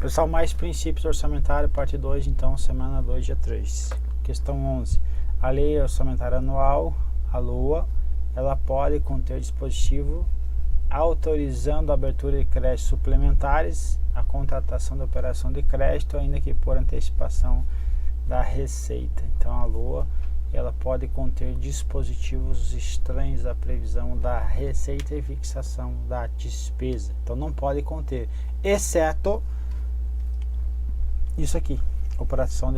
Pessoal, mais princípios orçamentários, parte 2, então, semana 2, dia 3. Questão 11. A lei orçamentária anual, a LOA, ela pode conter dispositivo autorizando a abertura de créditos suplementares, a contratação de operação de crédito, ainda que por antecipação da receita. Então, a LOA, ela pode conter dispositivos estranhos à previsão da receita e fixação da despesa. Então, não pode conter, exceto isso aqui, operação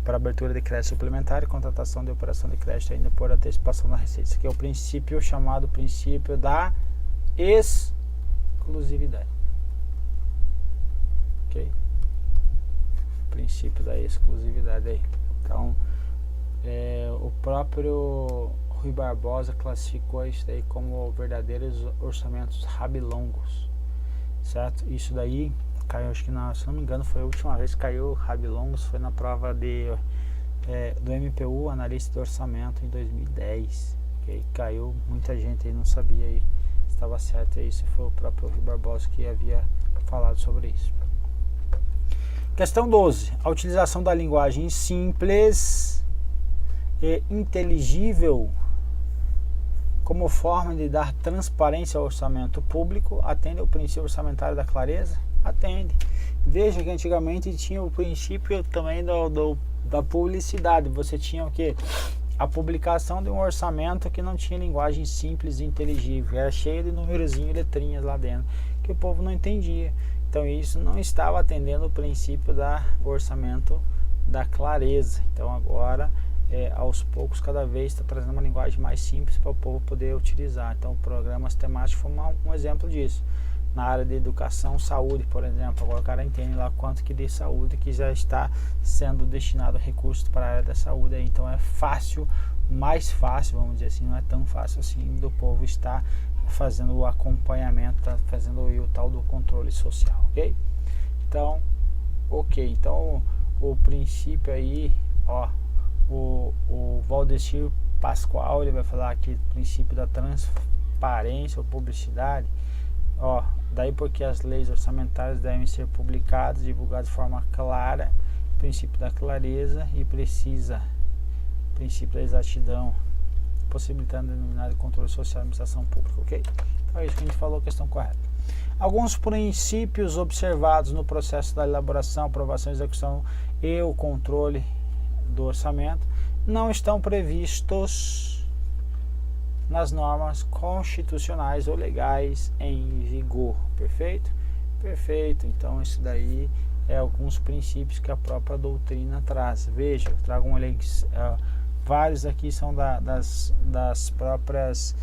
para abertura de crédito suplementar e contratação de operação de crédito ainda por antecipação da receita. Isso aqui é o princípio chamado princípio da exclusividade. Ok? Princípio da exclusividade aí. Então, o próprio Rui Barbosa classificou isso daí como verdadeiros orçamentos rabilongos, certo? Isso daí caiu, acho que se não me engano foi a última vez que caiu rabilongos, foi na prova do MPU, analista de orçamento, em 2010, que caiu, muita gente aí não sabia aí se estava certo, isso foi o próprio Rui Barbosa que havia falado sobre isso. Questão 12, a utilização da linguagem simples e inteligível como forma de dar transparência ao orçamento público atende ao princípio orçamentário da clareza? Atende. Veja que antigamente tinha o princípio também da publicidade. Você tinha o que? A publicação de um orçamento que não tinha linguagem simples e inteligível. Era cheio de numerozinhos e letrinhas lá dentro, que o povo não entendia. Então isso não estava atendendo o princípio do orçamento da clareza. Então agora, aos poucos, cada vez está trazendo uma linguagem mais simples para o povo poder utilizar. Então o programa temático foi um exemplo disso. Na área de educação, saúde, por exemplo, agora o cara entende lá quanto que de saúde que já está sendo destinado recursos para a área da saúde. Então é fácil, mais fácil, vamos dizer assim, não é tão fácil assim do povo estar fazendo o acompanhamento, tá fazendo o tal do controle social, ok? Então, então o princípio aí, ó, o Valdecir Pascoal, ele vai falar aqui do princípio da transparência ou publicidade. Ó, daí porque as leis orçamentárias devem ser publicadas, divulgadas de forma clara, princípio da clareza e precisa, princípio da exatidão, possibilitando o denominado controle social da administração pública, ok? Então é isso que a gente falou, questão correta. Alguns princípios observados no processo da elaboração, aprovação, execução e o controle do orçamento não estão previstos nas normas constitucionais ou legais em vigor. Perfeito? Perfeito. Então isso daí é alguns princípios que a própria doutrina traz. Veja, eu trago vários aqui são das próprias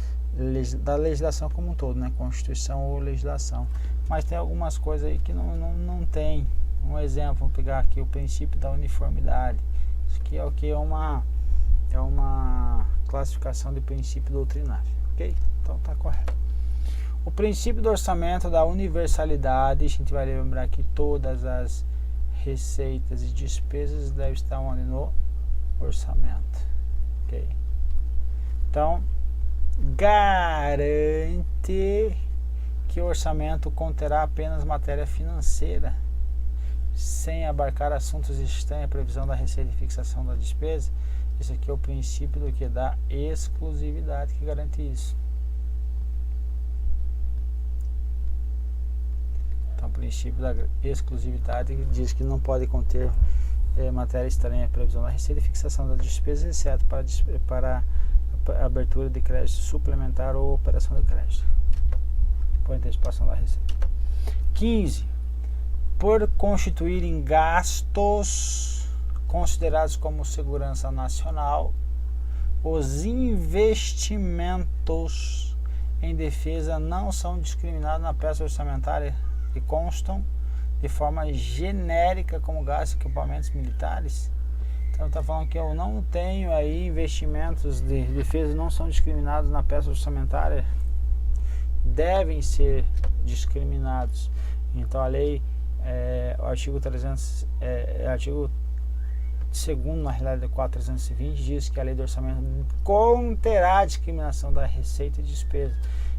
da legislação como um todo, né? Constituição ou legislação. Mas tem algumas coisas aí que não tem. Um exemplo, vamos pegar aqui o princípio da uniformidade. Isso aqui é o que é uma classificação de princípio doutrinário, ok? Então tá correto. O princípio do orçamento da universalidade, a gente vai lembrar que todas as receitas e despesas devem estar onde? No orçamento, ok? Então, garante que o orçamento conterá apenas matéria financeira, sem abarcar assuntos estranhos à previsão da receita e fixação da despesa. Esse aqui é o princípio do que? Da exclusividade, que garante isso. Então, o princípio da exclusividade diz que não pode conter matéria estranha à previsão da receita e fixação da despesa, exceto para a abertura de crédito suplementar ou operação de crédito, por antecipação da receita. 15. Por constituírem gastos considerados como segurança nacional, os investimentos em defesa não são discriminados na peça orçamentária e constam de forma genérica como gastos e equipamentos militares. Então está falando que eu não tenho aí investimentos de defesa, não são discriminados na peça orçamentária, devem ser discriminados. Então a lei, o artigo 300, artigo segundo, na realidade, 4.320, diz que a lei do orçamento conterá a discriminação da receita e despesa,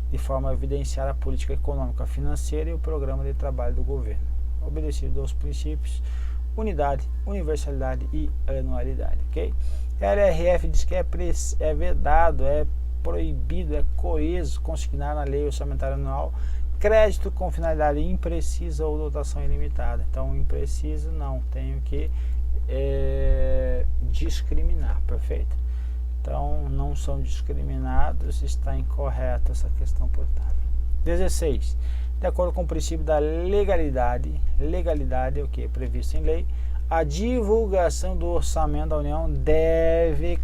de forma a evidenciar a política econômica, financeira e o programa de trabalho do governo. obedecido aos princípios unidade, universalidade e anualidade, ok? LRF diz que é vedado, é proibido, é coeso consignar na lei orçamentária anual crédito com finalidade imprecisa ou dotação ilimitada. Então, impreciso não, tenho que discriminar, perfeito? Então, não são discriminados, está incorreta essa questão, portanto. 16. De acordo com o princípio da legalidade é o que? Previsto em lei, a divulgação do orçamento da União deve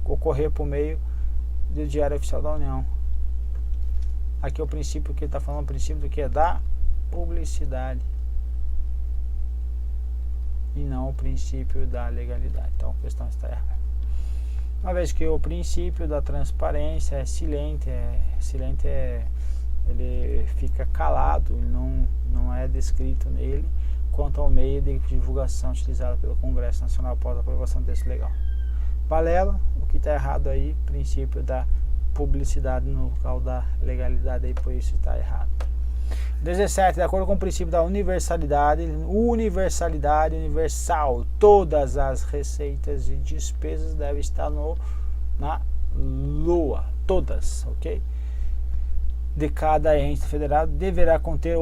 ocorrer por meio do Diário Oficial da União. Aqui é o princípio que ele está falando, o princípio do que é da publicidade e não o princípio da legalidade. Então a questão está errada. Uma vez que o princípio da transparência é silente, ele fica calado, não é descrito nele quanto ao meio de divulgação utilizado pelo Congresso Nacional após a aprovação desse legal. Balela, o que está errado aí, princípio da publicidade no local da legalidade, aí por isso está errado. 17. De acordo com o princípio da universalidade universal, todas as receitas e despesas devem estar na LOA, todas, ok? De cada ente federado deverá conter,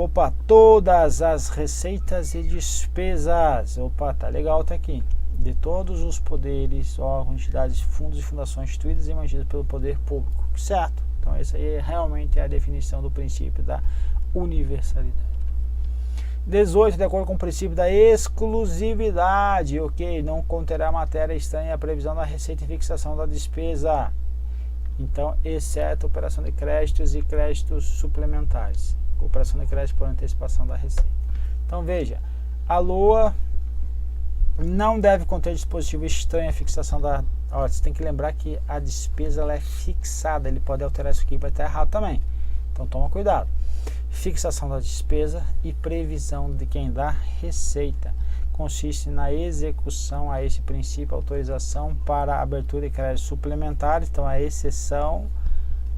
todas as receitas e despesas, tá legal, tá aqui, de todos os poderes, órgãos, entidades, fundos e fundações instituídas e mantidas pelo poder público, certo? Então essa aí realmente é a definição do princípio da universalidade. 18. De acordo com o princípio da exclusividade, ok? Não conterá matéria estranha à previsão da receita e fixação da despesa. Então, exceto operação de créditos e créditos suplementares. Operação de crédito por antecipação da receita. Então, veja, a LOA não deve conter dispositivo estranho à fixação da... você tem que lembrar que a despesa ela é fixada, ele pode alterar isso aqui e vai estar errado também. Então, toma cuidado. Fixação da despesa e previsão de quem dá receita. Consiste na execução a esse princípio, autorização para abertura de créditos suplementares. Então, a exceção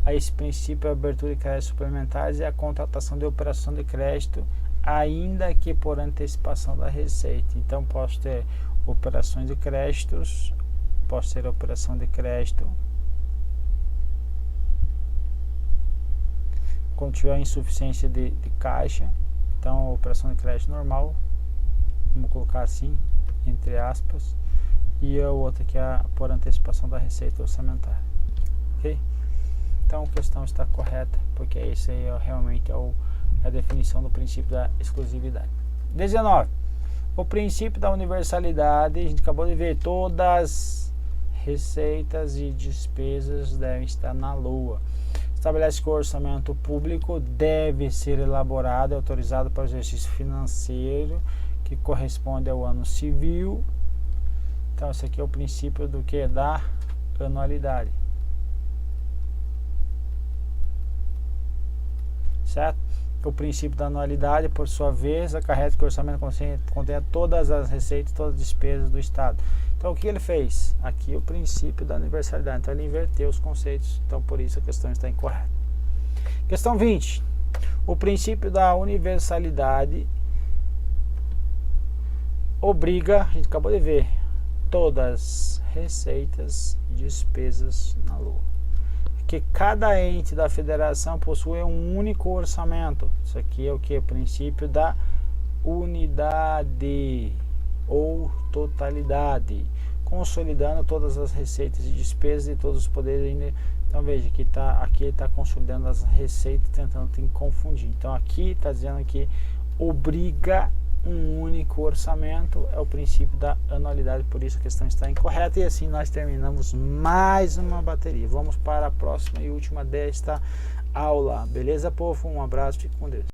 a esse princípio, a abertura de créditos suplementares e a contratação de operação de crédito, ainda que por antecipação da receita. Então, posso ter operações de créditos, posso ter operação de crédito quando tiver insuficiência de caixa. Então, operação de crédito normal, vamos colocar assim, entre aspas, e a outra que é por antecipação da receita orçamentária, ok? Então a questão está correta, porque esse aí realmente é a definição do princípio da exclusividade. 19. O princípio da universalidade, a gente acabou de ver, todas receitas e despesas devem estar na LOA. Estabelece que o orçamento público deve ser elaborado e autorizado para o exercício financeiro que corresponde ao ano civil. Então esse aqui é o princípio do que? Da anualidade, certo? O princípio da anualidade, por sua vez, acarreta que o orçamento contenha todas as receitas, todas as despesas do Estado. Então o que ele fez? Aqui o princípio da universalidade, então ele inverteu os conceitos, então por isso a questão está incorreta. Questão 20. O princípio da universalidade obriga, a gente acabou de ver, todas receitas e despesas na LOA. Que cada ente da federação possui um único orçamento. Isso aqui é o que? O princípio da unidade ou totalidade, consolidando todas as receitas e despesas de todos os poderes. Então veja, aqui ele está consolidando as receitas, tentando te confundir. Então aqui está dizendo que obriga um único orçamento, é o princípio da anualidade, por isso a questão está incorreta. E assim nós terminamos mais uma bateria. Vamos para a próxima e última desta aula. Beleza, povo? Um abraço, fique com Deus.